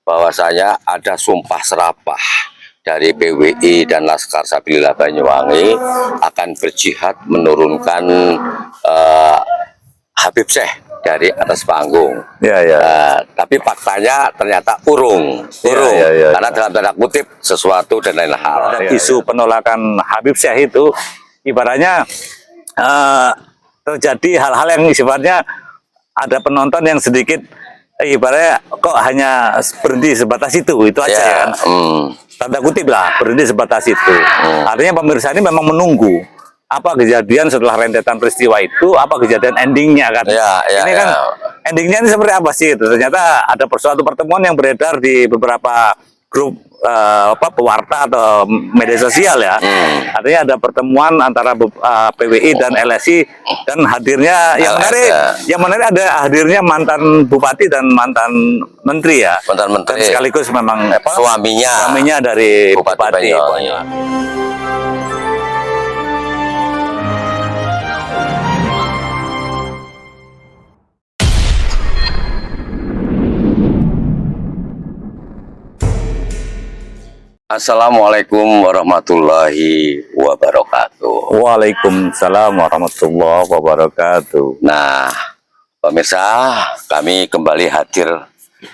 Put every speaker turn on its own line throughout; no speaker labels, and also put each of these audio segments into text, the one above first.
bahwasanya ada sumpah serapah dari PWI dan Laskar Sabilillah Banyuwangi akan berjihad menurunkan Habib Syekh dari atas panggung. Tapi faktanya ternyata urung, karena dalam tanda kutip sesuatu dan lain hal.
Isu penolakan Habib Syekh itu ibaratnya terjadi hal-hal yang sifatnya ada penonton yang sedikit ibaratnya kok hanya berhenti sebatas itu aja ya kan. Tanda kutip lah, berhenti sebatas itu. Artinya pemirsa ini memang menunggu apa kejadian setelah rentetan peristiwa itu, apa kejadian endingnya kan. Ini kan endingnya ini seperti apa sih? Ternyata ada suatu pertemuan yang beredar di beberapa grup pewarta atau media sosial ya. Artinya ada pertemuan antara PWI dan LSI dan hadirnya yang menarik ada hadirnya mantan bupati dan mantan menteri ya.
Mantan menteri.
Dan sekaligus memang suaminya dari bupati.
Assalamualaikum warahmatullahi wabarakatuh.
Waalaikumsalam warahmatullahi wabarakatuh.
Nah, pemirsa, kami kembali hadir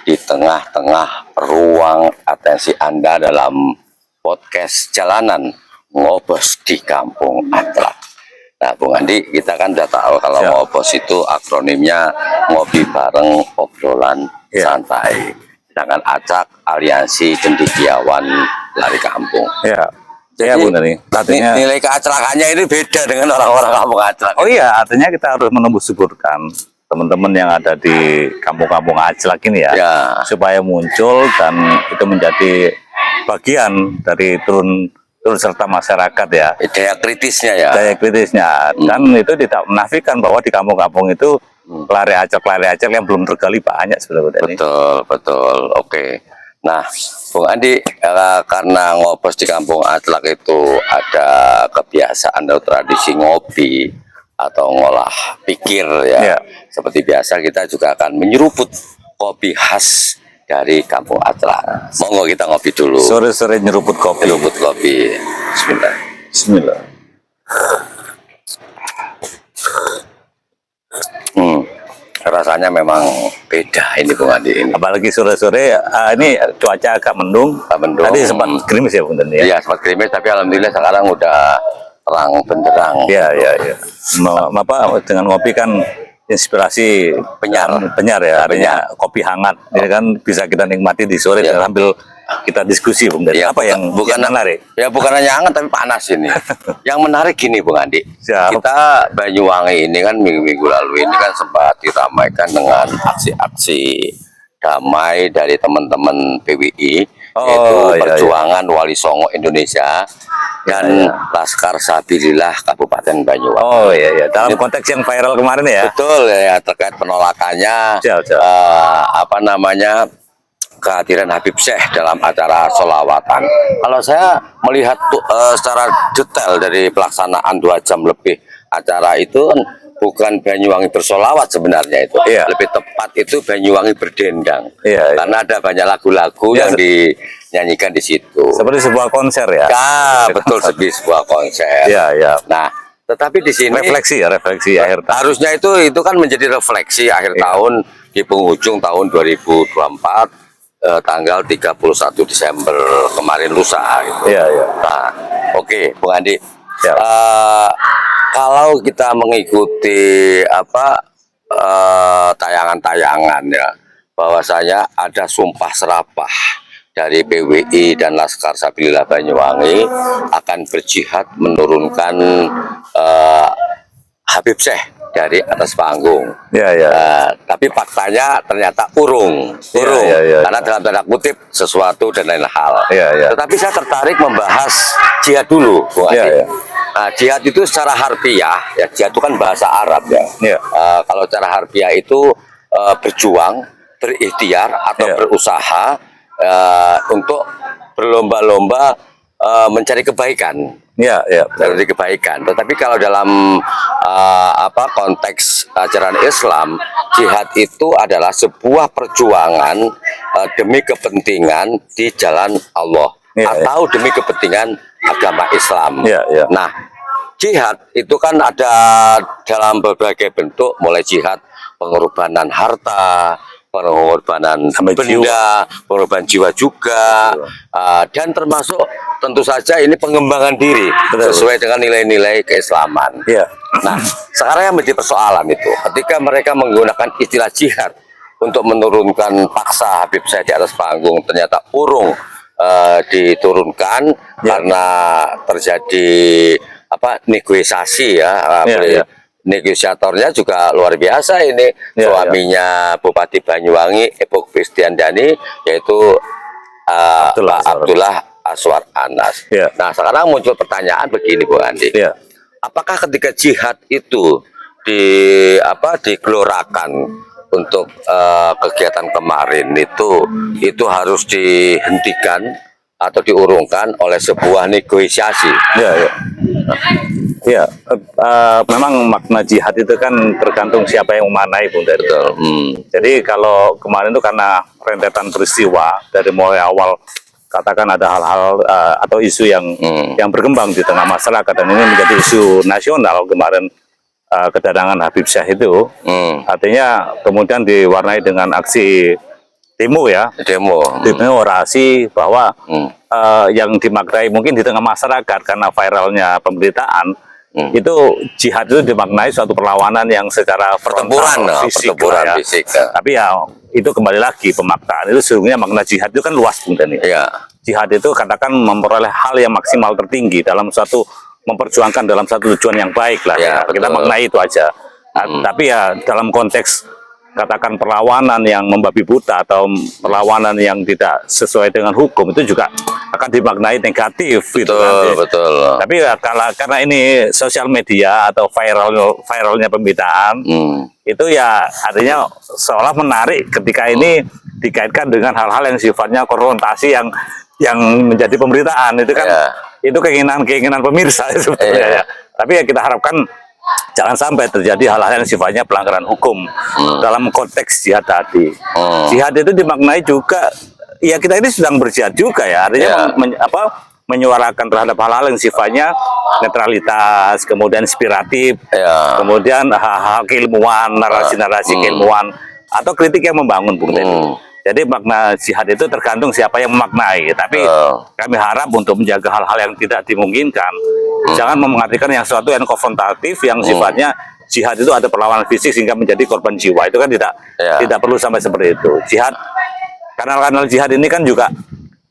di tengah-tengah ruang atensi Anda dalam podcast Jalanan Ngobos di Kampung Atlak. Nah, Bung Andi, kita kan udah tahu kalau ngobos itu akronimnya ngopi bareng obrolan santai. Sedangkan acak aliansi cendekiawan lari kampung.
Jadi Bung Dani, artinya
nilai keacrakannya ini beda dengan orang-orang kampung aclak.
Oh iya, artinya kita harus menembus suburkan teman-teman yang ada di kampung-kampung aclak ini ya, supaya muncul dan itu menjadi bagian dari turun serta masyarakat ya.
Daya kritisnya ya.
Daya kritisnya, dan itu tidak menafikan bahwa di kampung-kampung itu lari acak yang belum tergali banyak sebenarnya.
Betul. Oke. Nah, Bung Andi, karena ngobos di kampung Atlak itu ada kebiasaan atau tradisi ngopi atau ngolah pikir ya. Seperti biasa kita juga akan menyeruput kopi khas dari kampung Atlak. Monggo kita ngopi dulu.
Sore-sore nyeruput kopi. Bismillah.
Rasanya memang beda ini Bung Andi ini.
Apalagi sore-sore ini cuaca agak mendung. Tadi sempat gerimis ya Bung Andi ya?
Iya, sempat gerimis, tapi alhamdulillah sekarang udah terang benderang.
Iya. Dengan ngopi kan inspirasi penyar ya, artinya kopi hangat. Ini kan bisa kita nikmati di sore sambil kita diskusi Bung Dani. Apa yang menarik?
Ya bukan hanya hangat tapi panas ini. Yang menarik gini Bung Andi. Kita Banyuwangi ini kan minggu lalu ini kan sempat diramaikan dengan aksi-aksi damai dari teman-teman PWI, yaitu Perjuangan Wali Songo Indonesia dan Laskar Sabilillah Kabupaten Banyuwangi.
Dalam konteks yang viral kemarin ya.
Betul ya, terkait penolakannya kehadiran Habib Syekh dalam acara sholawatan. Kalau saya melihat secara detail dari pelaksanaan 2 jam lebih acara itu bukan Banyuwangi bersolawat sebenarnya itu. Lebih tepat itu Banyuwangi berdendang. Karena ada banyak lagu-lagu yang dinyanyikan di situ.
Seperti sebuah konser ya.
Betul, seperti sebuah konser. Nah, tetapi di sini
refleksi akhir tahun.
Harusnya itu kan menjadi refleksi akhir tahun di penghujung tahun 2024. Tanggal 31 Desember kemarin lusa gitu. Nah, oke, Bung Andi. Kalau kita mengikuti tayangan-tayangan ya, bahwasanya ada sumpah serapah dari PWI dan Laskar Sabilillah Banyuwangi akan berjihad menurunkan Habib Syekh dari atas panggung. Tapi faktanya ternyata urung, karena dalam tanda kutip sesuatu dan lain hal. Tetapi saya tertarik membahas jihad dulu, Bung Adi. Nah, jihad itu secara harfiah, ya jihad itu kan bahasa Arab ya. Kalau secara harfiah itu berjuang, berikhtiar atau berusaha untuk berlomba-lomba mencari kebaikan.
Ya, ya.
dari kebaikan. Tetapi kalau dalam konteks ajaran Islam, jihad itu adalah sebuah perjuangan demi kepentingan di jalan Allah,
Ya,
atau demi kepentingan agama Islam.
Ya, ya.
Nah, jihad itu kan ada dalam berbagai bentuk, mulai jihad pengorbanan harta, pengorbanan
Sampai
benda, pengorbanan jiwa juga, dan termasuk tentu saja ini pengembangan diri.
Betul.
Sesuai dengan nilai-nilai keislaman.
Ya.
Nah, sekarang yang menjadi persoalan itu, ketika mereka menggunakan istilah jihad untuk menurunkan paksa Habib Syekh di atas panggung, ternyata urung diturunkan karena terjadi negosiasi ya.
Ya.
Negosiatornya juga luar biasa ini, suaminya Bupati Banyuwangi Epok Kristiandani, yaitu Abdullah Aswar Anas.
Ya.
Nah, sekarang muncul pertanyaan begini, Bu Andi.
Ya.
Apakah ketika jihad itu digelorakan untuk kegiatan kemarin itu harus dihentikan atau diurungkan oleh sebuah negosiasi?
Ya, ya. Ya, memang makna jihad itu kan tergantung siapa yang memanai, Bung Dari. Jadi kalau kemarin itu karena rentetan peristiwa dari mulai awal, katakan ada hal-hal atau isu yang berkembang di tengah masyarakat, dan ini menjadi isu nasional kemarin, kedatangan Habib Syekh itu, artinya kemudian diwarnai dengan aksi demo ya, orasi bahwa yang dimaknai mungkin di tengah masyarakat karena viralnya pemberitaan, itu jihad itu dimaknai suatu perlawanan yang secara
pertempuran fisik.
Tapi ya itu kembali lagi pemaknaan itu sesungguhnya makna jihad itu kan luas, Bung Dani.
Ya.
Jihad itu katakan memperoleh hal yang maksimal tertinggi dalam suatu memperjuangkan dalam satu tujuan yang baik lah. Ya, kita maknai itu aja. Nah, tapi ya dalam konteks katakan perlawanan yang membabi buta atau perlawanan yang tidak sesuai dengan hukum itu juga akan dimaknai negatif.
Betul.
Tapi ya karena ini sosial media atau viralnya pemberitaan, itu ya artinya seolah menarik ketika ini dikaitkan dengan hal-hal yang sifatnya konfrontasi yang menjadi pemberitaan itu kan itu keinginan pemirsa sebetulnya ya. Tapi ya kita harapkan jangan sampai terjadi hal-hal yang sifatnya pelanggaran hukum dalam konteks jihad tadi. Jihad itu dimaknai juga, ya kita ini sedang berjihad juga ya, artinya menyuarakan terhadap hal-hal yang sifatnya netralitas, kemudian inspiratif, kemudian hal-hal keilmuan, narasi-narasi keilmuan, atau kritik yang membangun, Bung Teddy. Jadi makna jihad itu tergantung siapa yang memaknai. Tapi kami harap untuk menjaga hal-hal yang tidak dimungkinkan, jangan mengartikan yang sesuatu yang konfrontatif, yang sifatnya jihad itu ada perlawanan fisik sehingga menjadi korban jiwa. Itu kan tidak perlu sampai seperti itu. Jihad, kanal-kanal jihad ini kan juga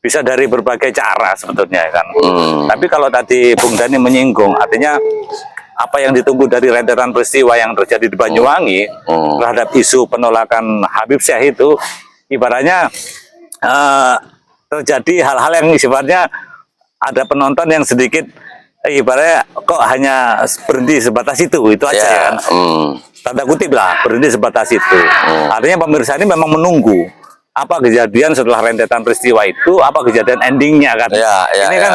bisa dari berbagai cara sebetulnya kan. Tapi kalau tadi Bung Dani menyinggung, artinya apa yang ditunggu dari rentetan peristiwa yang terjadi di Banyuwangi terhadap isu penolakan Habib Syekh itu, ibaratnya terjadi hal-hal yang sifatnya ada penonton yang sedikit ibaratnya kok hanya berhenti sebatas itu aja ya kan, tanda kutip lah, berhenti sebatas itu. Artinya pemirsa ini memang menunggu apa kejadian setelah rentetan peristiwa itu, apa kejadian endingnya kan. Ini kan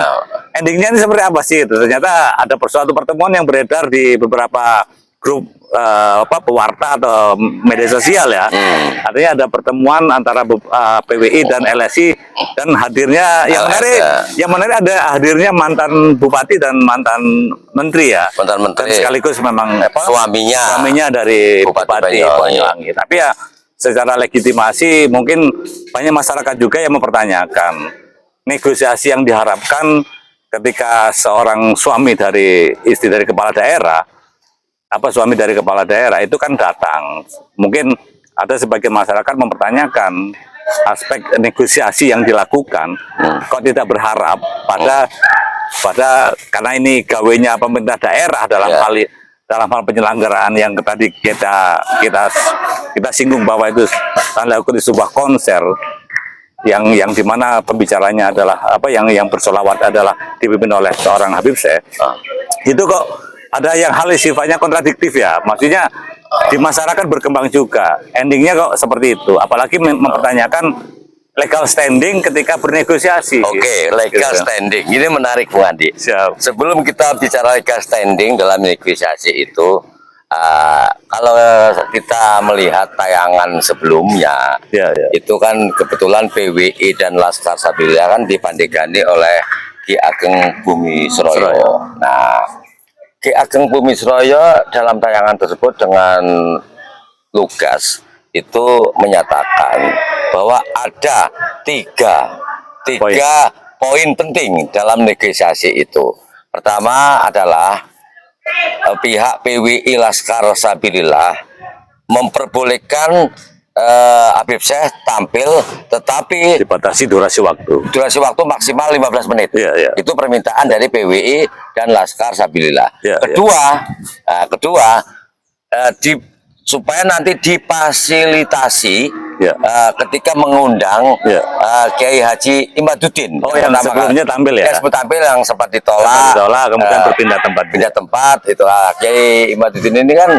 endingnya ini seperti apa sih? Ternyata ada suatu pertemuan yang beredar di beberapa grup pewarta atau media sosial ya. Artinya ada pertemuan antara PWI dan LSI, dan hadirnya yang menarik ada hadirnya mantan bupati dan mantan menteri ya. Mantan menteri.
Dan
sekaligus memang
suaminya
dari Bupati Banyuwangi. Tapi ya secara legitimasi mungkin banyak masyarakat juga yang mempertanyakan negosiasi yang diharapkan ketika seorang suami dari istri dari kepala daerah, suami dari kepala daerah itu kan datang. Mungkin ada sebagian masyarakat mempertanyakan aspek negosiasi yang dilakukan, kok tidak berharap pada karena ini gawenya pemerintah daerah dalam hal penyelenggaraan yang tadi kita singgung bahwa itu tanda kutip sebuah konser yang dimana pembicaranya adalah yang bersolawat adalah dipimpin oleh seorang Habib Syekh. Itu kok ada yang hal sifatnya kontradiktif ya, maksudnya di masyarakat berkembang juga, endingnya kok seperti itu, apalagi mempertanyakan legal standing ketika bernegosiasi.
Oke, legal
Gitu.
standing. Ini menarik Bung Andi.
Siap.
Sebelum kita bicara legal standing dalam negosiasi itu, kalau kita melihat tayangan sebelumnya,
Ya, ya.
itu kan kebetulan PWI dan Laskar Sabilillah kan dipandegani oleh Ki Ageng Bumi
Suroyo.
Suroyo. Nah, Ki Ageng Bumi Suroyo dalam tayangan tersebut dengan lugas itu menyatakan bahwa ada tiga poin penting dalam negosiasi itu. Pertama adalah pihak PWI Laskar Sabilillah memperbolehkan Habib Syekh tampil, tetapi
Dibatasi durasi waktu.
durasi waktu maksimal 15 menit.
Iya, iya.
Itu permintaan dari PWI dan Laskar Sabilillah.
Iya,
Kedua, supaya nanti difasilitasi
Iya.
ketika mengundang
Iya.
Kiai Haji Imaduddin.
Oh, yang sebelumnya tampil ya?
Yang sempat tampil, yang sempat ditolak.
Sempat ditolak, kemudian berpindah tempat.
Pindah tempat itu Kiai Imaduddin ini kan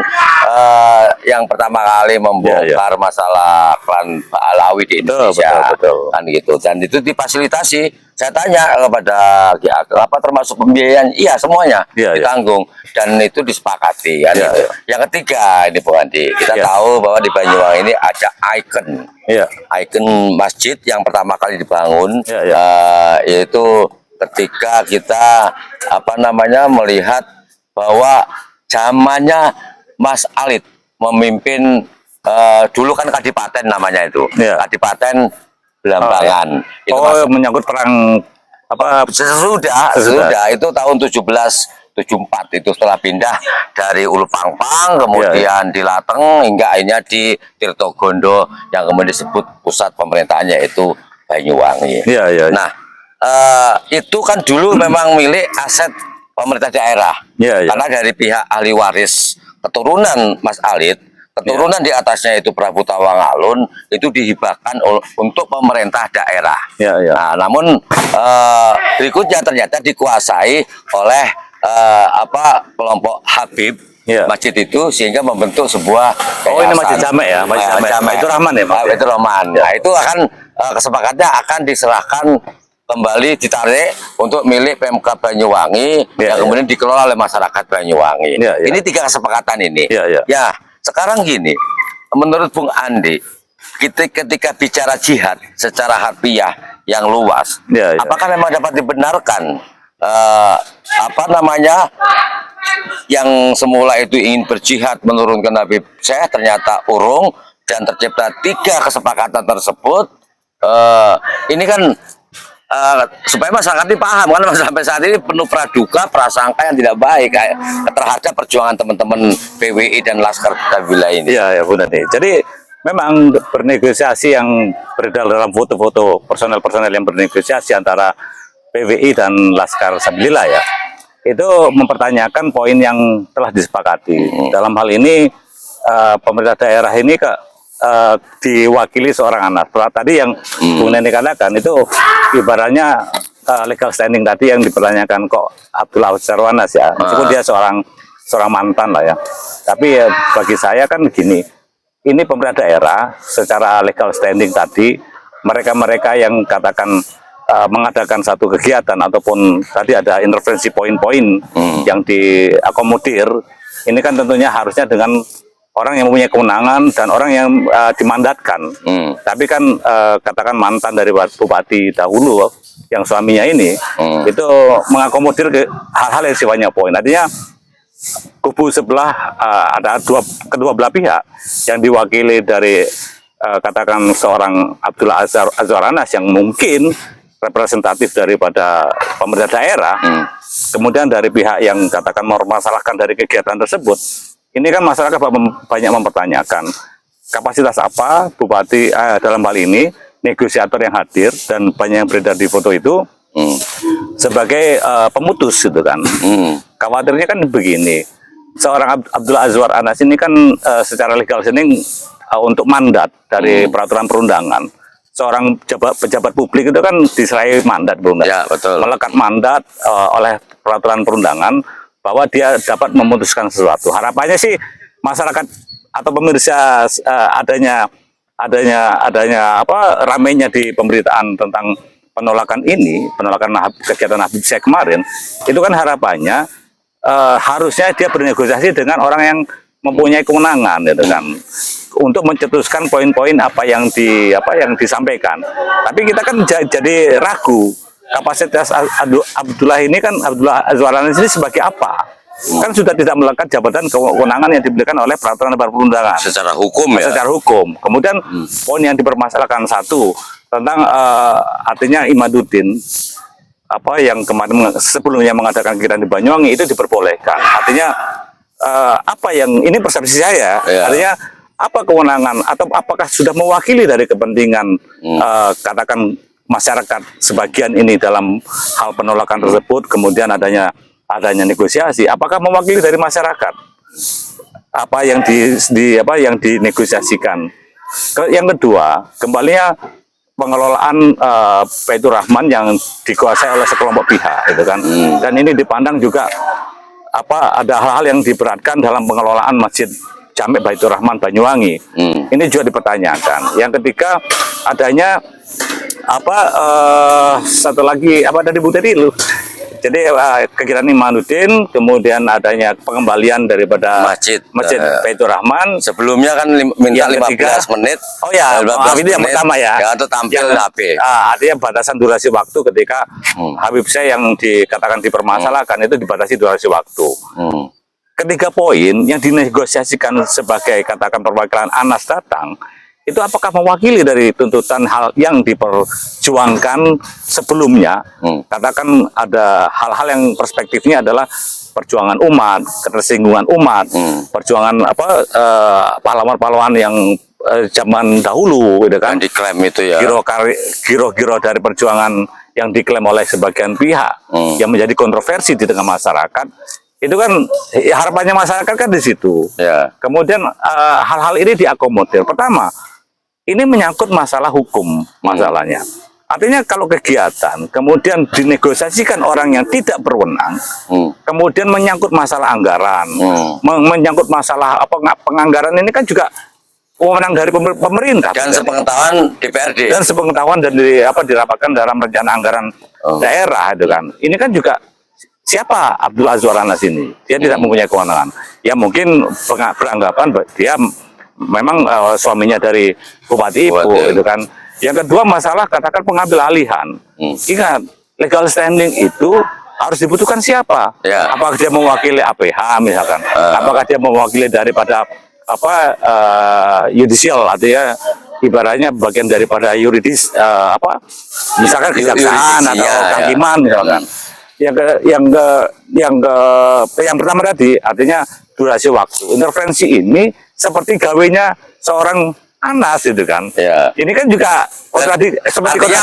yang pertama kali membongkar masalah klan Alawi di Indonesia.
Betul.
Kan gitu. Dan itu difasilitasi. Saya tanya kepada Ki Ageng, apa termasuk pembiayaan? Iya, semuanya ditanggung dan itu disepakati kan gitu. Yang ketiga ini Bung Andi, kita tahu bahwa di Banyuwangi ini ada ikon masjid yang pertama kali dibangun, yaitu ketika kita melihat bahwa zamannya Mas Alit memimpin dulu kan Kadipaten namanya itu, Kadipaten Belambangan.
Itu menyangkut perang
sesudah itu tahun 1774 itu setelah pindah dari Ulupangpang kemudian di Lateng hingga akhirnya di Tirtogondo yang kemudian disebut pusat pemerintahannya itu Banyuwangi. Nah, itu kan dulu memang milik aset pemerintah daerah. Karena dari pihak ahli waris keturunan Mas Alit, keturunan di atasnya itu Prabu Tawangalun itu dihibahkan untuk pemerintah daerah. Nah, namun berikutnya ternyata dikuasai oleh kelompok Habib masjid itu sehingga membentuk sebuah
ini Masjid Jamek ya, Masjid Jamek. Itu Rahman ya, Mas?
Itu Rahman. Nah, itu akan kesepakatannya akan diserahkan kembali ditarik untuk milik Pemkab Banyuwangi yang kemudian dikelola oleh masyarakat Banyuwangi. Ini tiga kesepakatan ini. Ya, sekarang gini, menurut Bung Andi, ketika bicara jihad secara harfiah yang luas, apakah memang dapat dibenarkan yang semula itu ingin berjihad menurunkan Habib Syekh ternyata urung dan tercipta tiga kesepakatan tersebut? Ini kan supaya masyarakat ini paham, karena sampai saat ini penuh praduga, prasangka yang tidak baik terhadap perjuangan teman-teman PWI dan Laskar Sabilillah ini.
Iya, benar nih. Jadi memang bernegosiasi yang beredar dalam foto-foto personel-personel yang bernegosiasi antara PWI dan Laskar Sabilillah ya, itu mempertanyakan poin yang telah disepakati. Dalam hal ini pemerintah daerah ini diwakili seorang anak. Tadi yang Bung Neni katakan itu ibaratnya legal standing tadi yang dipertanyakan kok Abdullah Azwar Anas ya, meskipun dia seorang mantan lah ya. Tapi bagi saya kan gini, ini pemerintah daerah secara legal standing tadi, mereka yang katakan mengadakan satu kegiatan ataupun tadi ada intervensi poin-poin yang diakomodir, ini kan tentunya harusnya dengan orang yang mempunyai kewenangan dan orang yang dimandatkan. Tapi kan katakan mantan dari bupati dahulu yang suaminya ini itu mengakomodir hal-hal yang sifatnya poin. Artinya kubu sebelah ada kedua belah pihak yang diwakili dari katakan seorang Abdullah Azwar Anas yang mungkin representatif daripada pemerintah daerah, kemudian dari pihak yang katakan mempermasalahkan dari kegiatan tersebut. Ini kan masyarakat banyak mempertanyakan kapasitas apa bupati dalam hal ini, negosiator yang hadir dan banyak yang beredar di foto itu sebagai pemutus gitu kan. Khawatirnya kan begini, seorang Abdullah Azwar Anas ini kan secara legal standing untuk mandat dari peraturan perundangan. Seorang pejabat publik itu kan diserahi mandat, Bung.
Ya, betul.
Melekat mandat oleh peraturan perundangan bahwa dia dapat memutuskan sesuatu. Harapannya sih masyarakat atau pemirsa adanya adanya ramainya di pemberitaan tentang penolakan kegiatan Habib Syekh kemarin, itu kan harapannya harusnya dia bernegosiasi dengan orang yang mempunyai kewenangan, gitu kan, untuk mencetuskan poin-poin apa yang disampaikan. Tapi kita kan jadi ragu kapasitas Abdullah Azwar Anas ini sebagai apa? Kan sudah tidak melekat jabatan kewenangan yang diberikan oleh peraturan perundang-undangan
secara hukum ya.
Secara hukum. Kemudian poin yang dipermasalahkan satu tentang artinya Imaduddin yang kemarin sebelumnya mengadakan kegiatan di Banyuwangi itu diperbolehkan. Artinya apa yang ini persepsi saya, artinya apa kewenangan atau apakah sudah mewakili dari kepentingan katakan masyarakat sebagian ini dalam hal penolakan tersebut, kemudian adanya negosiasi, apakah mewakili dari masyarakat apa yang yang dinegosiasikan. Yang kedua, kembalinya pengelolaan Baitur Rahman yang dikuasai oleh sekelompok pihak, gitu kan. Dan ini dipandang juga ada hal-hal yang diberatkan dalam pengelolaan Masjid Jami' Baitur Rahman Banyuwangi. Ini juga dipertanyakan. Yang ketiga, adanya satu lagi tadi Bu tadi lu. Jadi kegiatan Imaduddin, kemudian adanya pengembalian daripada Masjid Baitur Rahman.
Sebelumnya kan minta 15 menit.
Oh ya, itu yang pertama ya.
Ya, itu tampil HP.
Artinya batasan durasi waktu ketika Habib Syekh yang dikatakan dipermasalahkan itu dibatasi durasi waktu. Ketiga poin yang dinegosiasikan sebagai katakan perwakilan Anas datang, itu apakah mewakili dari tuntutan hal yang diperjuangkan sebelumnya? Katakan ada hal-hal yang perspektifnya adalah perjuangan umat, ketersinggungan umat, perjuangan pahlawan-pahlawan yang zaman dahulu, gitu kan?
Yang diklaim itu ya.
Giro-giro dari perjuangan yang diklaim oleh sebagian pihak yang menjadi kontroversi di tengah masyarakat. Itu kan harapannya masyarakat kan di situ.
Ya.
Kemudian hal-hal ini diakomodir. Pertama, ini menyangkut masalah hukum masalahnya. Artinya kalau kegiatan kemudian dinegosiasikan orang yang tidak berwenang, kemudian menyangkut masalah anggaran, menyangkut masalah penganggaran, ini kan juga wewenang dari pemerintah.
Dan sepengetahuan DPRD.
Dan sepengetahuan dan dirapatkan dalam rencana anggaran daerah, itu kan. Ini kan juga siapa Abdullah Azwar Anas ini? Dia tidak mempunyai kewenangan. Ya mungkin beranggapan dia memang suaminya dari Bupati Ibu, gitu kan. Yang kedua masalah katakan pengambil alihan. Ingat, legal standing itu harus dibutuhkan siapa? Ya. Apakah dia mewakili APH misalkan? Apakah dia mewakili daripada judicial, artinya ibaratnya bagian daripada yuridis misalkan kejaksaan atau kehakiman misalkan. Yang pertama tadi artinya durasi waktu. Intervensi ini seperti gawenya seorang Anas, itu kan. Ya. Ini kan juga seperti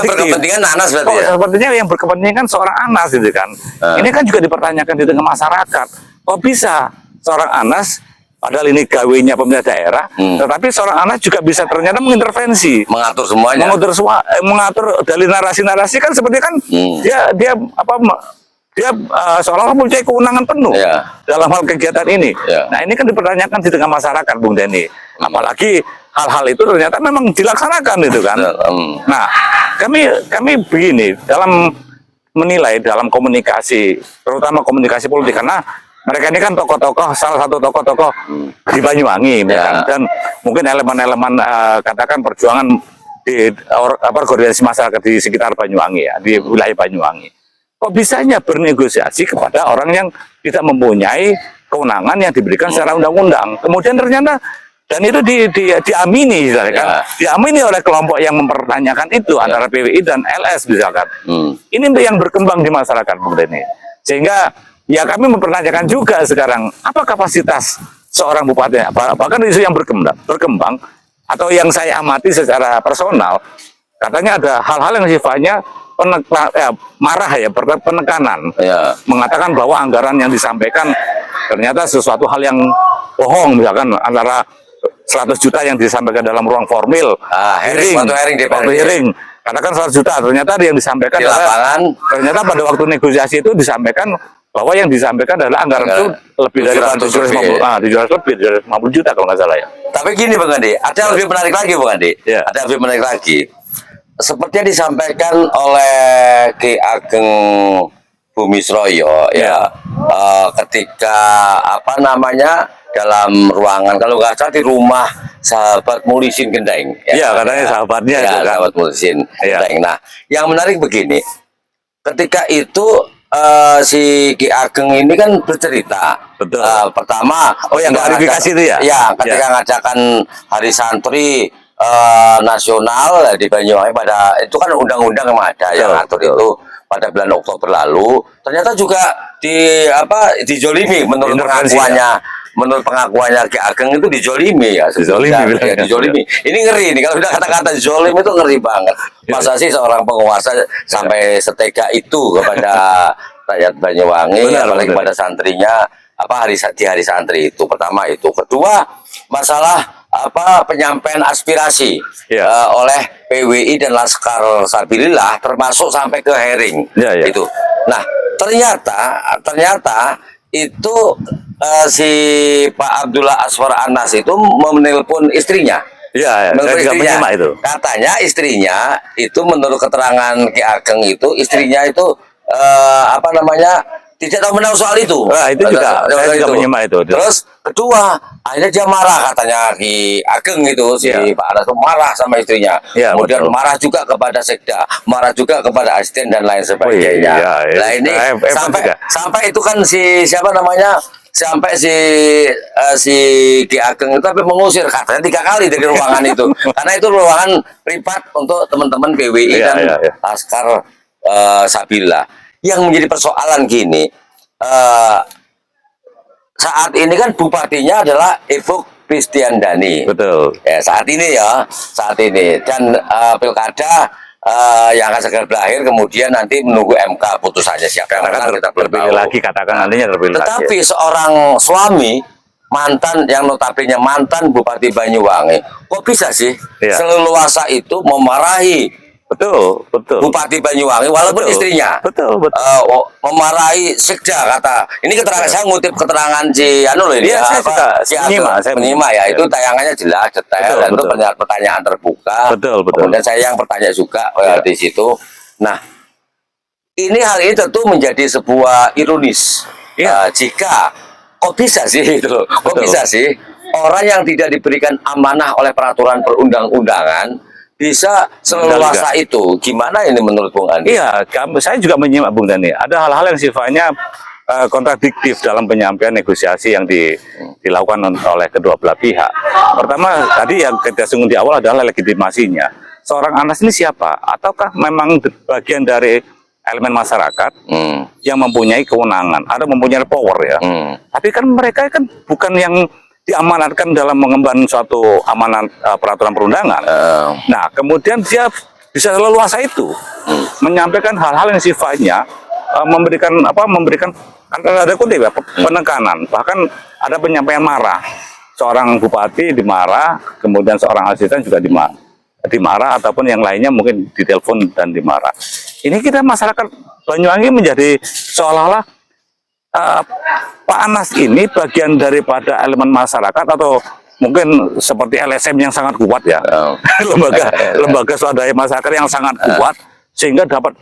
berkepentingan Anas berarti ya?
Sepertinya yang berkepentingan seorang Anas, itu kan. Ini kan juga dipertanyakan di tengah masyarakat. Kok bisa seorang Anas, padahal ini gawenya pemerintah daerah, tetapi seorang Anas juga bisa ternyata mengintervensi,
mengatur semuanya,
mengatur dari narasi-narasi kan seperti kan dia seolah-olah mempunyai kewenangan penuh dalam hal kegiatan ini. Nah ini kan dipertanyakan di tengah masyarakat, Bung Denny. Apalagi hal-hal itu ternyata memang dilaksanakan, itu kan. Nah kami begini dalam menilai dalam komunikasi, terutama komunikasi politik, karena mereka ini kan tokoh-tokoh, salah satu tokoh-tokoh di Banyuwangi, dan mungkin elemen-elemen katakan perjuangan di organisasi masyarakat di sekitar Banyuwangi ya, di wilayah Banyuwangi. Kok bisanya bernegosiasi kepada orang yang tidak mempunyai kewenangan yang diberikan secara undang-undang. Kemudian ternyata dan itu diamini, misalnya kan, diamini oleh kelompok yang mempertanyakan itu antara PWI dan LS misalkan. Ini yang berkembang di masyarakat, Bung Denny. Sehingga ya kami mempertanyakan juga sekarang apa kapasitas seorang bupati, bahkan isu yang berkembang atau yang saya amati secara personal, katanya ada hal-hal yang sifatnya penekanan, mengatakan bahwa anggaran yang disampaikan ternyata sesuatu hal yang bohong, misalkan antara 100 juta yang disampaikan dalam ruang formil, hearing, katakan 100 juta, ternyata yang disampaikan
di lapangan,
ternyata pada waktu negosiasi itu disampaikan bahwa yang disampaikan adalah anggaran itu lebih dari 750 juta kalau nggak salah ya.
Tapi gini Bang Andi, ada yang lebih menarik lagi Bang Andi.
Ya.
Ada yang lebih menarik lagi. Seperti yang disampaikan oleh Ki Ageng Bumisroyo ya, ketika apa namanya dalam ruangan, kalau nggak salah di rumah sahabat Mulisin Gendeng.
Iya, katanya sahabatnya
Ya,
itu kan.
sahabat Mulisin
Iya.
Gendeng. Nah, yang menarik begini, ketika itu si Ki Ageng ini kan bercerita.
Betul.
Pertama,
Oh, yang klarifikasi itu ya?
Ya, ketika ngadakan Hari Santri nasional di Banyuwangi pada itu kan undang-undang yang ada yang atur itu pada bulan Oktober lalu, ternyata juga dijolimi menurut
Intervensi,
pengakuannya. Menurut pengakuannya Ki Ageng itu dijolimi ya.
Dijolimi,
Ya,
bilangnya.
dijolimi. Ini ngeri nih kalau udah kata-kata zolim itu ngeri banget. Masa sih seorang penguasa sampai setega itu kepada rakyat Banyuwangi,
Benar,
apalagi
benar.
pada santrinya di hari santri itu. Pertama itu, kedua masalah penyampaian aspirasi
Ya.
oleh PWI dan Laskar Sabilillah termasuk sampai ke hearing
Ya, ya.
itu. Nah, ternyata itu si Pak Abdullah Aswar Anas itu menelpon istrinya.
Iya, saya
Menurut
juga
istrinya,
menyimak itu.
katanya istrinya itu menurut keterangan Ki Ageng itu istrinya itu tidak tahu menau soal itu.
Wah, itu juga saya juga menyimak itu.
Terus kedua, akhirnya dia marah katanya Ki Ageng itu si
Iya.
Pak Anas itu marah sama istrinya.
Iya,
Kemudian
betul.
marah juga kepada sekda, marah juga kepada asisten dan lain sebagainya.
iya, iya.
Nah ini
Hebat juga.
sampai itu kan si siapa namanya? Sampai si Ki Ageng itu tapi mengusir katanya 3 kali dari ruangan itu karena itu ruangan privat untuk teman-teman PWI
Iya,
dan
iya.
Laskar Sabila. Yang menjadi persoalan gini, saat ini kan bupatinya adalah Ibu Kristiandani.
Betul.
Ya, saat ini dan pilkada yang akan segera berakhir, kemudian nanti menunggu MK putusannya siapa yang
Karena kan
menang, kita belum
terpilih
tahu.
lagi, katakan nantinya terpilih lagi.
Tetapi seorang suami mantan yang notabene mantan Bupati Banyuwangi, kok bisa sih
Iya.
seleluasa itu memarahi
Betul.
Bupati Banyuwangi walaupun
Betul.
istrinya
Betul.
memarahi sekda, kata ini keterangan saya ngutip keterangan si loh ini
Iya, saya juga
si
menyimak, saya
menyimak ya,
menyimak.
itu tayangannya jelas detail
Betul,
dan itu
betul.
pertanyaan terbuka.
Betul.
Kemudian saya yang bertanya juga
Iya.
di situ. Nah, ini hal ini tentu menjadi sebuah ironis.
Iya.
Jika kok bisa sih itu loh, kok
Betul.
bisa sih orang yang tidak diberikan amanah oleh peraturan perundang-undangan bisa seleluasa itu? Gimana ini menurut Bung Andi?
Iya, saya juga menyimak Bung Dani. Ada hal-hal yang sifatnya kontradiktif dalam penyampaian negosiasi yang dilakukan oleh kedua belah pihak. Pertama, tadi yang kita singgung di awal adalah legitimasinya. Seorang Anas ini siapa? Ataukah memang bagian dari elemen masyarakat yang mempunyai kewenangan atau mempunyai power ya? Tapi kan mereka kan bukan yang diamanatkan dalam mengemban suatu amanat peraturan perundangan. Nah, kemudian dia bisa leluasa itu menyampaikan hal-hal yang sifatnya memberikan ada kutip ya, penekanan, bahkan ada penyampaian marah. Seorang bupati dimarah, kemudian seorang asisten juga dimarah ataupun yang lainnya mungkin ditelepon dan dimarah. Ini kita masyarakat Banyuwangi menjadi seolah-olah Pak Anas ini bagian daripada elemen masyarakat atau mungkin seperti LSM yang sangat kuat ya, lembaga swadaya masyarakat yang sangat kuat sehingga dapat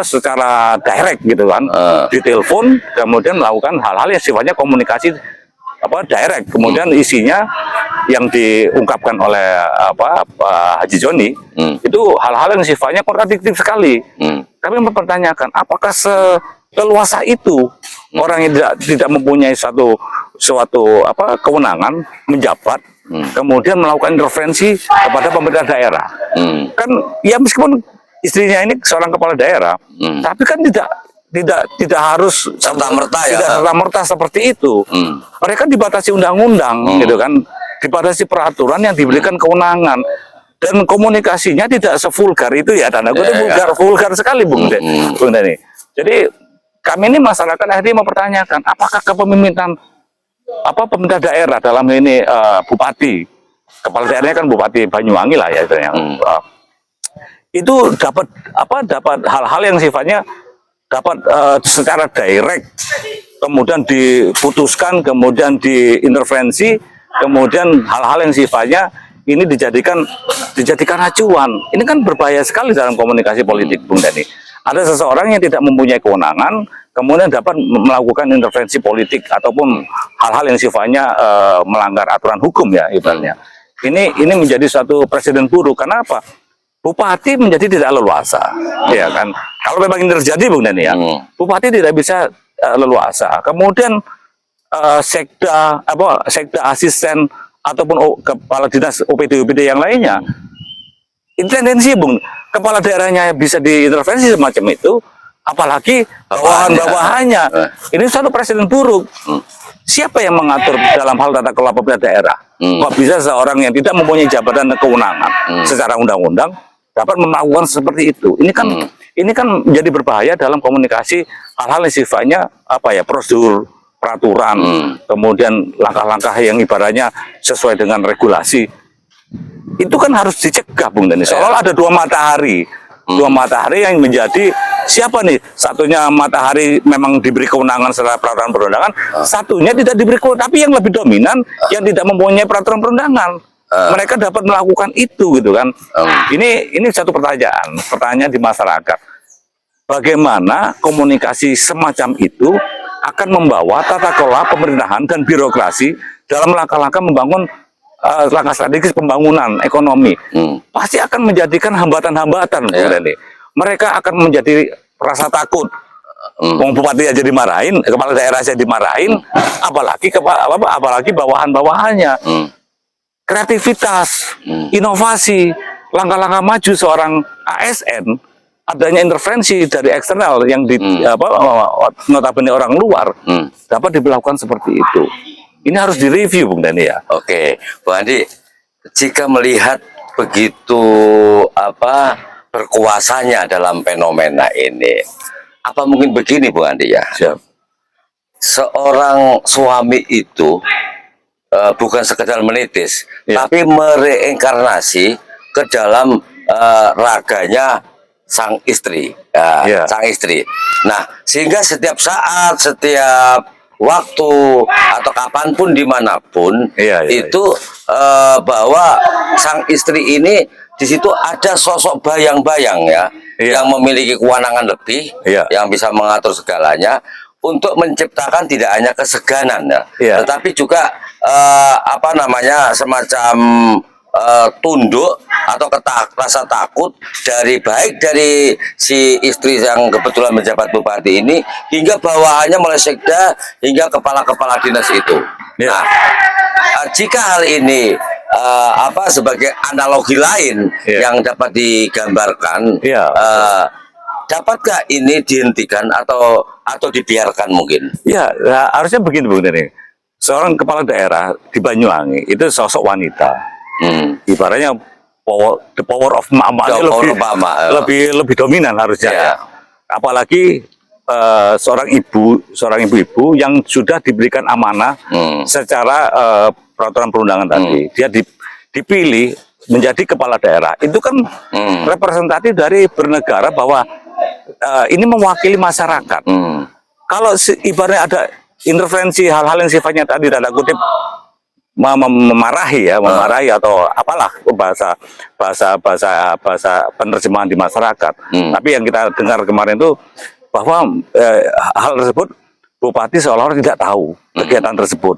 secara direct gitu kan, ditelepon kemudian melakukan hal-hal yang sifatnya komunikasi direct, kemudian isinya yang diungkapkan oleh Pak Haji Joni itu hal-hal yang sifatnya kontradiktif sekali. Kami mempertanyakan apakah seleluasa itu orang yang tidak mempunyai suatu kewenangan menjabat kemudian melakukan intervensi kepada pemerintah daerah. Kan ya meskipun istrinya ini seorang kepala daerah, tapi kan tidak harus serta-merta seperti itu. Mereka dibatasi undang-undang gitu kan, dibatasi peraturan yang diberikan kewenangan. Dan komunikasinya tidak sevulgar itu ya, tanda kutip vulgar sekali Bung Dani. Jadi kami ini masyarakat akhirnya mempertanyakan apakah kepemimpinan pemerintah daerah dalam ini bupati, kepala daerahnya kan Bupati Banyuwangi lah ya itu dapat hal-hal yang sifatnya dapat secara direct kemudian diputuskan, kemudian diintervensi kemudian hal-hal yang sifatnya ini dijadikan acuan. Ini kan berbahaya sekali dalam komunikasi politik, Bung Dani. Ada seseorang yang tidak mempunyai kewenangan, kemudian dapat melakukan intervensi politik ataupun hal-hal yang sifatnya melanggar aturan hukum ya ibaratnya. Ini menjadi suatu presiden buruk. Kenapa? Bupati menjadi tidak leluasa, ya kan? Kalau memang ini terjadi, Bung Dani ya, bupati tidak bisa leluasa. Kemudian sekda asisten ataupun kepala dinas OPD yang lainnya, tendensi Bung, kepala daerahnya bisa diintervensi semacam itu, apalagi bawahan-bawahannya. Ini satu presiden buruk. Siapa yang mengatur dalam hal tata kelola pemerintah daerah? Kok bisa seorang yang tidak mempunyai jabatan dan kewenangan secara undang-undang dapat melakukan seperti itu? Ini kan menjadi berbahaya dalam komunikasi hal-hal yang sifatnya prosedur, peraturan, kemudian langkah-langkah yang ibaratnya sesuai dengan regulasi. Itu kan harus dicegah, Bung Dani. Seolah ada dua matahari. Dua matahari yang menjadi siapa nih? Satunya matahari memang diberi kewenangan secara peraturan perundangan, satunya tidak diberi kewenangan, tapi yang lebih dominan yang tidak mempunyai peraturan perundangan. Mereka dapat melakukan itu gitu kan. Ini satu pertanyaan di masyarakat. Bagaimana komunikasi semacam itu akan membawa tata kelola pemerintahan dan birokrasi dalam langkah-langkah membangun langkah strategis pembangunan ekonomi. Pasti akan menjadikan hambatan-hambatan, Bung Dani. Mereka akan menjadi rasa takut. Bupati aja dimarahin, kepala daerah aja dimarahin, apalagi bawahan-bawahannya. Kreativitas, inovasi, langkah-langkah maju seorang ASN, adanya intervensi dari eksternal yang notabene orang luar dapat diberlakukan seperti itu. Ini harus direview, Bung Dani ya.
Oke, Bung Andi, jika melihat begitu berkuasanya dalam fenomena ini, apa mungkin begini, Bung Andi ya?
Siap.
Seorang suami itu bukan sekedar menitis, tapi mereinkarnasi ke dalam raganya sang istri, sang istri. Nah, sehingga setiap saat, setiap waktu atau kapanpun dimanapun itu bahwa sang istri ini di situ ada sosok bayang-bayang yang memiliki kewenangan lebih, yang bisa mengatur segalanya untuk menciptakan tidak hanya keseganan tetapi juga semacam tunduk atau rasa takut baik dari si istri yang kebetulan menjabat bupati ini hingga bawahannya mulai sekda hingga kepala-kepala dinas itu. Nah, jika hal ini sebagai analogi lain yang dapat digambarkan, dapatkah ini dihentikan atau dibiarkan mungkin?
Ya, harusnya begini, Bung Dani. Seorang kepala daerah di Banyuwangi itu sosok wanita. Ibaratnya the power of mama lebih dominan harusnya. Apalagi seorang ibu-ibu yang sudah diberikan amanah secara peraturan perundangan tadi. Dia dipilih menjadi kepala daerah. Itu kan representatif dari bernegara bahwa ini mewakili masyarakat. Kalau ibaratnya ada intervensi hal-hal yang sifatnya tadi tanda kutip memarahi atau apalah bahasa penerjemahan di masyarakat. Tapi yang kita dengar kemarin itu bahwa hal tersebut bupati seolah-olah tidak tahu kegiatan tersebut,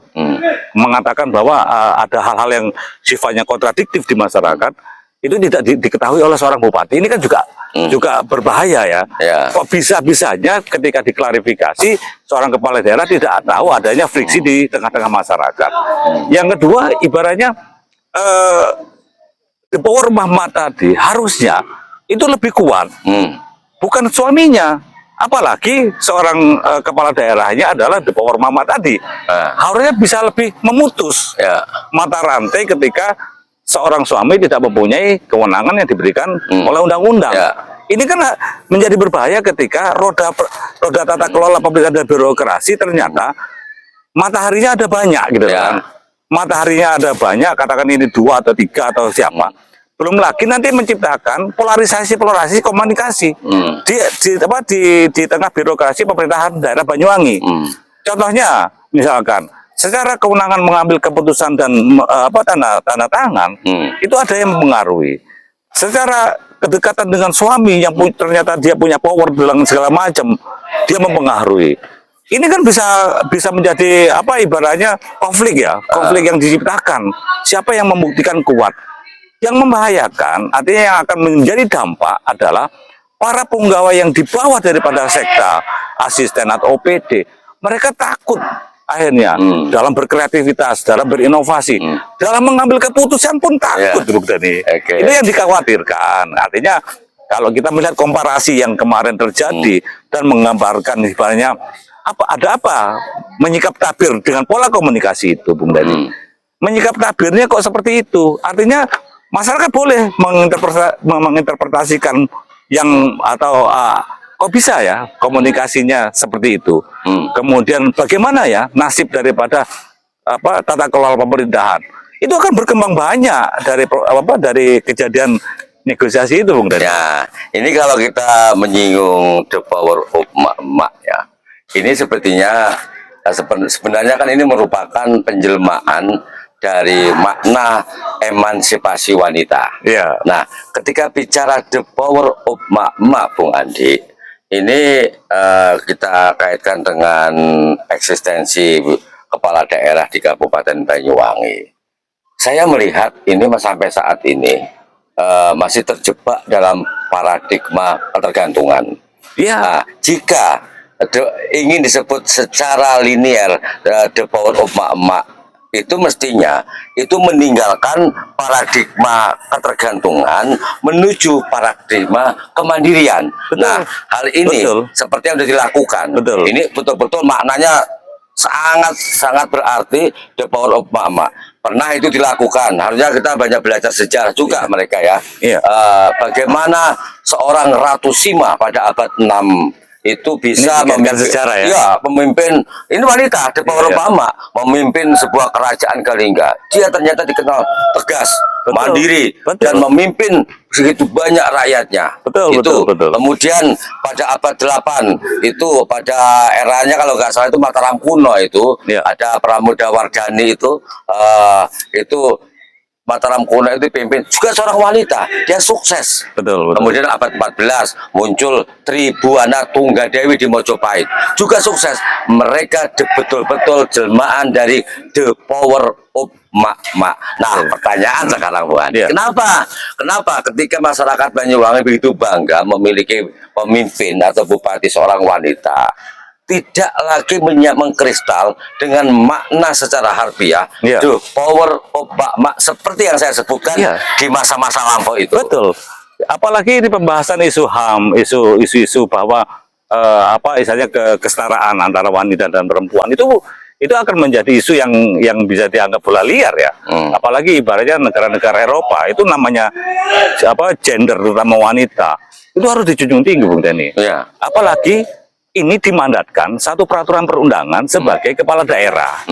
mengatakan bahwa ada hal-hal yang sifatnya kontradiktif di masyarakat itu tidak diketahui oleh seorang bupati. Ini kan juga berbahaya ya. Kok bisa-bisanya ketika diklarifikasi seorang kepala daerah tidak tahu adanya friksi di tengah-tengah masyarakat. Yang kedua, ibaratnya the power mama tadi harusnya itu lebih kuat, bukan suaminya. Apalagi seorang kepala daerahnya adalah the power mama tadi, harusnya bisa lebih memutus mata rantai ketika seorang suami tidak mempunyai kewenangan yang diberikan oleh undang-undang. Ini kan menjadi berbahaya ketika roda tata kelola pemerintahan dan birokrasi ternyata mataharinya ada banyak gitu kan. Mataharinya ada banyak, katakan ini 2 atau 3 atau siapa. Belum lagi nanti menciptakan polarisasi komunikasi di tengah birokrasi pemerintahan daerah Banyuwangi. Contohnya misalkan secara kewenangan mengambil keputusan dan tanda tangan itu ada yang mempengaruhi. Secara kedekatan dengan suami yang ternyata dia punya power dalam segala macam, dia mempengaruhi. Ini kan bisa menjadi ibaratnya konflik yang diciptakan. Siapa yang membuktikan kuat? Yang membahayakan, artinya yang akan menjadi dampak adalah para penggawa yang di bawah daripada sekta, asisten atau OPD, mereka takut akhirnya dalam berkreativitas, dalam berinovasi, dalam mengambil keputusan pun takut, Bung Dani. Itu yang dikhawatirkan. Artinya kalau kita melihat komparasi yang kemarin terjadi dan menggambarkan ibaratnya ada apa menyikap tabir dengan pola komunikasi itu, Bung Dani. Menyikap tabirnya kok seperti itu. Artinya masyarakat boleh menginterpretasikan yang kok bisa ya komunikasinya seperti itu. Kemudian bagaimana ya nasib daripada tata kelola pemerintahan itu akan berkembang banyak dari kejadian negosiasi itu, Bung Dani.
Ya, ini kalau kita menyinggung the power of mak ya, ini sepertinya sebenarnya kan ini merupakan penjelmaan dari makna emansipasi wanita.
Ya.
Nah, ketika bicara the power of mak, Bung Andi, ini kita kaitkan dengan eksistensi kepala daerah di Kabupaten Banyuwangi. Saya melihat ini sampai saat ini masih terjebak dalam paradigma ketergantungan.
Ya.
Nah, jika ingin disebut secara linear the power of mak, itu mestinya itu meninggalkan paradigma ketergantungan menuju paradigma kemandirian.
Betul.
Nah, hal ini seperti yang sudah dilakukan. Ini betul-betul maknanya sangat berarti the power of mak. Pernah itu dilakukan. Harusnya kita banyak belajar sejarah juga mereka ya. Bagaimana seorang Ratu Sima pada abad 6 itu bisa memimpin
sejarah ya.
Iya, pemimpin ini wanita the power of mak, memimpin sebuah kerajaan Kalingga. Dia ternyata dikenal tegas, mandiri, dan memimpin segitu banyak rakyatnya. Betul. Kemudian pada abad 8 itu pada eranya kalau nggak salah itu Mataram kuno itu ada Pramodawardhani itu Mataram kuno itu dipimpin juga seorang wanita, dia sukses. Betul. Kemudian abad 14 muncul Tribuana Tunggadewi di Mojopahit, juga sukses. Mereka betul-betul jelmaan dari the power of mak. Nah, pertanyaan sekarang, Bu Andi, kenapa ketika masyarakat Banyuwangi begitu bangga memiliki pemimpin atau bupati seorang wanita, tidak lagi mengkristal dengan makna secara harfiah the power of mak seperti yang saya sebutkan di masa-masa lampau itu. Betul.
Apalagi ini pembahasan isu HAM, isu-isu bahwa misalnya kesetaraan antara wanita dan perempuan itu akan menjadi isu yang bisa dianggap bola liar ya. Apalagi ibaratnya negara-negara Eropa itu namanya gender terutama wanita itu harus dijunjung tinggi, Bung Dani. Apalagi ini dimandatkan satu peraturan perundangan sebagai kepala daerah.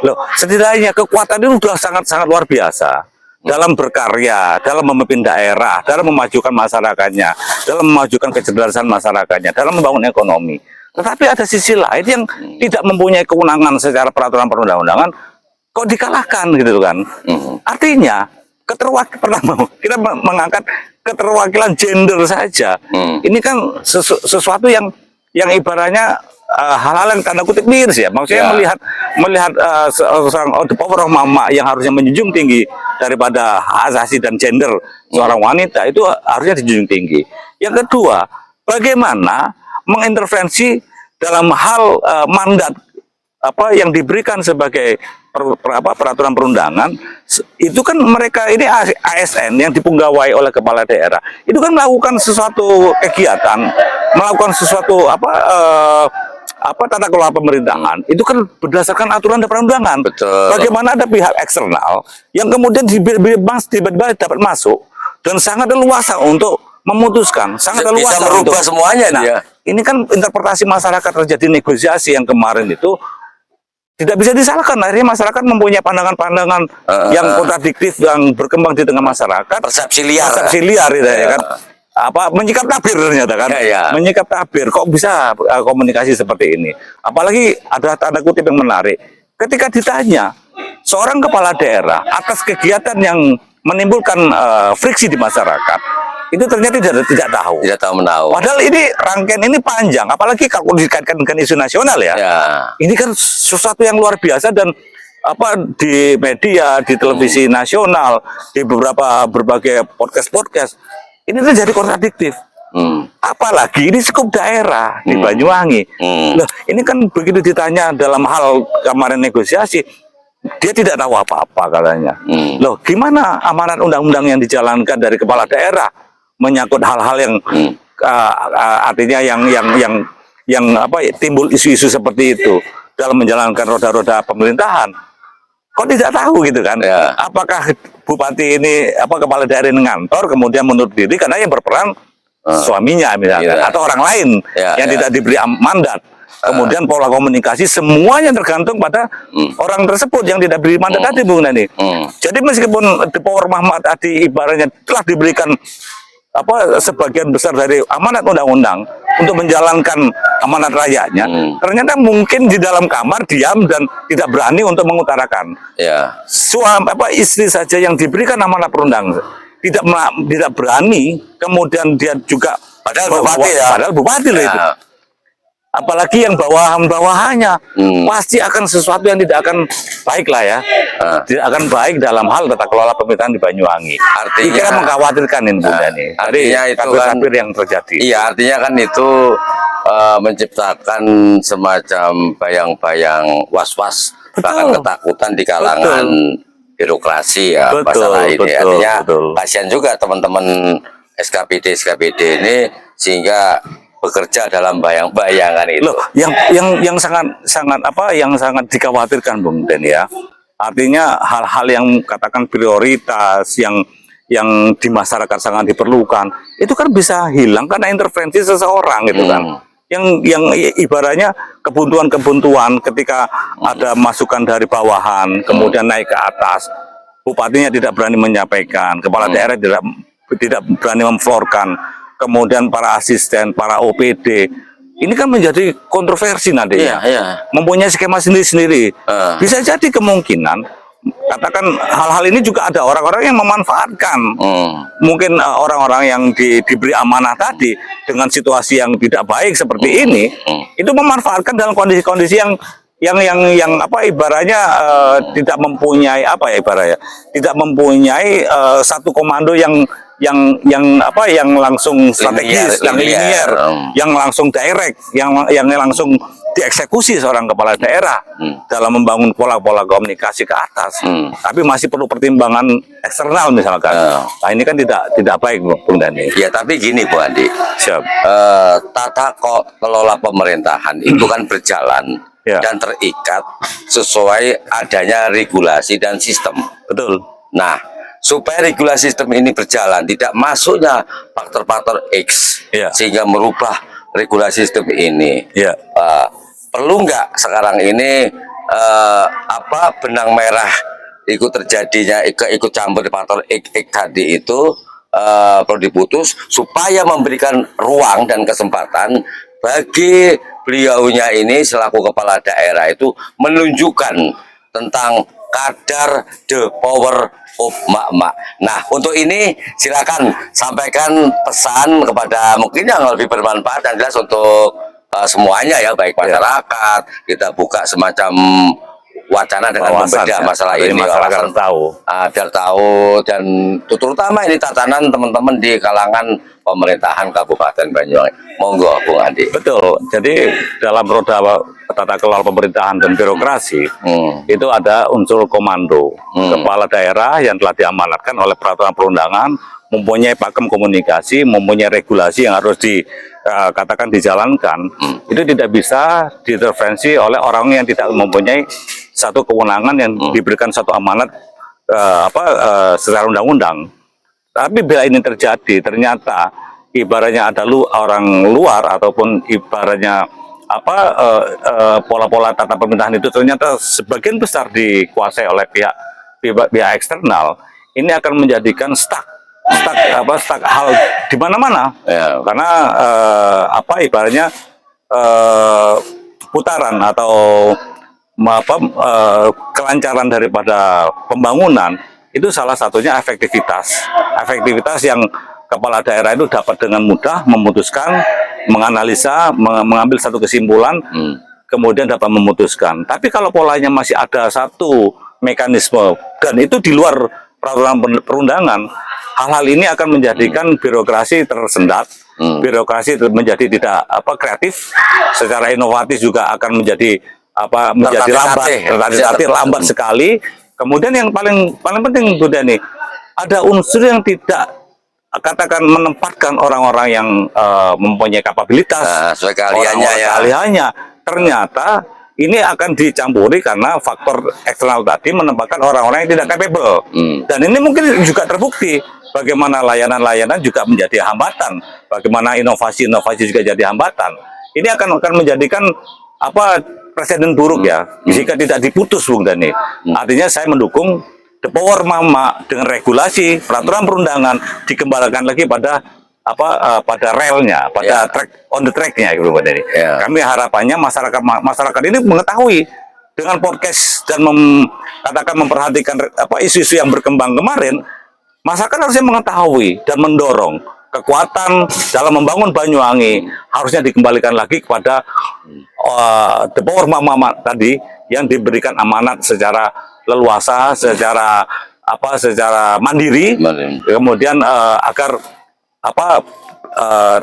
Loh, setidaknya kekuatan itu sudah sangat-sangat luar biasa dalam berkarya, dalam memimpin daerah, dalam memajukan masyarakatnya, dalam memajukan kecerdasan masyarakatnya, dalam membangun ekonomi. Tetapi ada sisi lain yang tidak mempunyai kewenangan secara peraturan perundang-undangan, kok dikalahkan gitu kan? Artinya pertama kita mengangkat keterwakilan gender saja. Ini kan sesuatu yang ibaratnya hal-hal yang tanda kutip miris ya. Maksudnya melihat seorang the power of mama yang harusnya menjunjung tinggi daripada hak asasi dan gender seorang wanita itu harusnya dijunjung tinggi. Yang kedua, bagaimana mengintervensi dalam hal mandat yang diberikan sebagai peraturan perundangan itu kan mereka ini ASN yang dipunggawai oleh kepala daerah itu kan melakukan sesuatu kegiatan, melakukan sesuatu tata kelola pemerintahan itu kan berdasarkan aturan dan perundangan. Bagaimana ada pihak eksternal yang kemudian tiba-tiba dapat masuk dan sangat leluasa untuk memutuskan, sangat leluasa
bisa merubah semuanya.
Ini kan interpretasi masyarakat terjadi negosiasi yang kemarin itu tidak bisa disalahkan. Akhirnya masyarakat mempunyai pandangan-pandangan yang kontradiktif yang berkembang di tengah masyarakat.
Persepsi liar
itu ya kan. Menyikap tabir ternyata kan. Menyikap tabir kok bisa komunikasi seperti ini. Apalagi ada tanda kutip yang menarik. ketika ditanya seorang kepala daerah atas kegiatan yang menimbulkan friksi di masyarakat, itu ternyata tidak tahu.
Tidak tahu menahu.
Padahal ini rangkaian ini panjang, apalagi kalau dikaitkan dengan isu nasional ya.
Ya.
Ini kan sesuatu yang luar biasa dan di media, di televisi nasional, di berbagai podcast ini terjadi kontradiktif. Apalagi ini skup daerah di Banyuwangi. Loh, ini kan begitu ditanya dalam hal kemarin negosiasi, dia tidak tahu apa-apa katanya. Loh, gimana amanat undang-undang yang dijalankan dari kepala daerah menyangkut hal-hal yang artinya yang timbul isu-isu seperti itu dalam menjalankan roda-roda pemerintahan. Kok tidak tahu gitu kan?
Ya.
Apakah bupati ini kepala daerah ini ngantor kemudian mundur diri karena yang berperan suaminya misalkan atau orang lain yang tidak diberi mandat. Kemudian pola komunikasi semuanya tergantung pada orang tersebut yang tidak diberi mandat tadi, Bung Nani. Jadi meskipun di Power Mahmud tadi ibaratnya telah diberikan sebagian besar dari amanat undang-undang untuk menjalankan amanat rakyatnya, ternyata mungkin di dalam kamar diam dan tidak berani untuk mengutarakan. Istri saja yang diberikan amanat perundang tidak berani, kemudian dia juga
padahal
bupati loh itu. Apalagi yang bawahan-bawahannya pasti akan sesuatu yang tidak akan baik lah ya, tidak akan baik dalam hal tata kelola pemerintahan di Banyuwangi. Artinya mengkhawatirkan ini, Bung Dani.
Artinya itu kan
yang terjadi.
Iya, artinya kan itu menciptakan semacam bayang-bayang was-was, bahkan ketakutan di kalangan birokrasi ya masalah ini. Artinya kasihan juga teman-teman SKPD ini sehingga bekerja dalam bayang-bayangan itu. Loh,
yang sangat dikhawatirkan, Bung Den ya. Artinya hal-hal yang katakan prioritas yang di masyarakat sangat diperlukan, itu kan bisa hilang karena intervensi seseorang gitu kan. Yang ibaratnya kebuntuan ketika ada masukan dari bawahan kemudian naik ke atas, bupatinya tidak berani menyampaikan, kepala daerah tidak berani memflorkan, kemudian para asisten, para OPD, ini kan menjadi kontroversi nanti. Mempunyai skema sendiri-sendiri. Bisa jadi kemungkinan, katakan hal-hal ini juga ada orang-orang yang memanfaatkan. Mungkin orang-orang yang diberi amanah tadi dengan situasi yang tidak baik seperti ini, itu memanfaatkan dalam kondisi-kondisi yang ibaratnya tidak mempunyai tidak mempunyai satu komando yang langsung strategis, yang linier, yang langsung direct, yang langsung dieksekusi seorang kepala daerah dalam membangun pola-pola komunikasi ke atas. Tapi masih perlu pertimbangan eksternal misalkan. Nah, ini kan tidak baik, Bung Dani.
Ya, tapi gini, Bu Andi. Tata kelola pemerintahan itu kan berjalan dan terikat sesuai adanya regulasi dan sistem.
Betul.
Nah, supaya regulasi sistem ini berjalan, tidak masuknya faktor-faktor X sehingga merubah regulasi sistem ini. Perlu nggak sekarang ini benang merah ikut terjadinya ikut campur faktor X tadi itu perlu diputus supaya memberikan ruang dan kesempatan bagi beliaunya ini selaku kepala daerah itu menunjukkan tentang kadar the power of mak-mak. Nah, untuk ini silakan sampaikan pesan kepada mungkin yang lebih bermanfaat dan jelas untuk semuanya ya, baik masyarakat. Kita buka semacam wacana dengan membedah masalah ini,
masyarakat tahu,
biar tahu, dan terutama ini tatanan teman-teman di kalangan pemerintahan Kabupaten Banyuwangi. Monggo, Bung Andi.
Betul. Jadi dalam roda tata kelola pemerintahan dan birokrasi itu ada unsur komando. Kepala daerah yang telah diamanatkan oleh peraturan perundangan, mempunyai pakem komunikasi, mempunyai regulasi yang harus dikatakan dijalankan. Itu tidak bisa diintervensi oleh orang yang tidak mempunyai satu kewenangan yang diberikan satu amanat secara undang-undang. Tapi bila ini terjadi, ternyata ibaratnya ada orang luar ataupun ibaratnya pola-pola tata pemerintahan itu ternyata sebagian besar dikuasai oleh pihak eksternal, ini akan menjadikan stuck hal di mana-mana. Karena ibaratnya putaran atau kelancaran daripada pembangunan itu salah satunya efektivitas yang kepala daerah itu dapat dengan mudah memutuskan, menganalisa, mengambil satu kesimpulan, kemudian dapat memutuskan. Tapi kalau polanya masih ada satu mekanisme dan itu di luar peraturan perundangan, hal-hal ini akan menjadikan birokrasi tersendat, birokrasi menjadi tidak kreatif, secara inovatif juga akan menjadi lambat sekali. Kemudian yang paling penting Bu Dani, ada unsur yang tidak katakan menempatkan orang-orang yang mempunyai kapabilitas
sesuai keahliannya
ternyata ini akan dicampuri karena faktor eksternal tadi menempatkan orang-orang yang tidak capable. Dan ini mungkin juga terbukti bagaimana layanan-layanan juga menjadi hambatan, bagaimana inovasi-inovasi juga jadi hambatan. Ini akan menjadikan presiden buruk ya, jika tidak diputus Bung Dani. Artinya saya mendukung the power mama dengan regulasi peraturan perundangan dikembalikan lagi pada pada relnya, pada on the track-nya gitu Bung Dani. Kami harapannya masyarakat ini mengetahui dengan podcast dan katakan memperhatikan isu-isu yang berkembang kemarin, masyarakat harusnya mengetahui dan mendorong kekuatan dalam membangun Banyuwangi harusnya dikembalikan lagi kepada the power mama tadi yang diberikan amanat secara leluasa, secara mandiri. Kemudian agar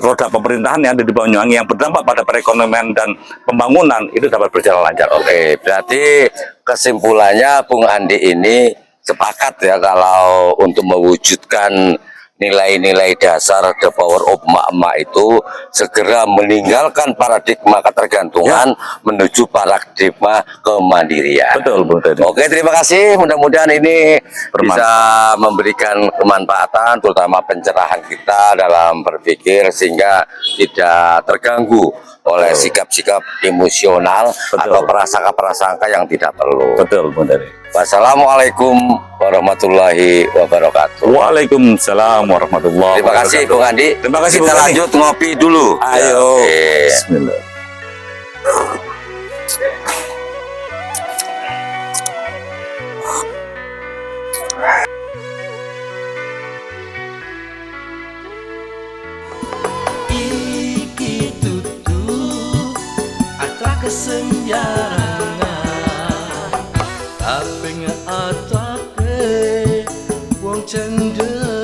roda pemerintahan yang ada di Banyuwangi yang berdampak pada perekonomian dan pembangunan itu dapat berjalan lancar.
Oke, berarti kesimpulannya Bung Andi ini sepakat ya kalau untuk mewujudkan nilai-nilai dasar the power of emak-emak itu segera meninggalkan paradigma ketergantungan menuju paradigma kemandirian.
Betul, betul.
Oke, terima kasih. Mudah-mudahan ini bisa memberikan kemanfaatan, terutama pencerahan kita dalam berpikir sehingga tidak terganggu oleh sikap-sikap emosional atau prasangka-prasangka yang tidak perlu.
Betul, betul.
Wassalamualaikum warahmatullahi wabarakatuh.
Waalaikumsalam warahmatullahi
Terima kasih Bung Andi.
Terima kasih.
Kita lanjut ngopi dulu.
Ayo. Bismillah.
Iki tutu atra kesenjarangan apeng atake wong cendel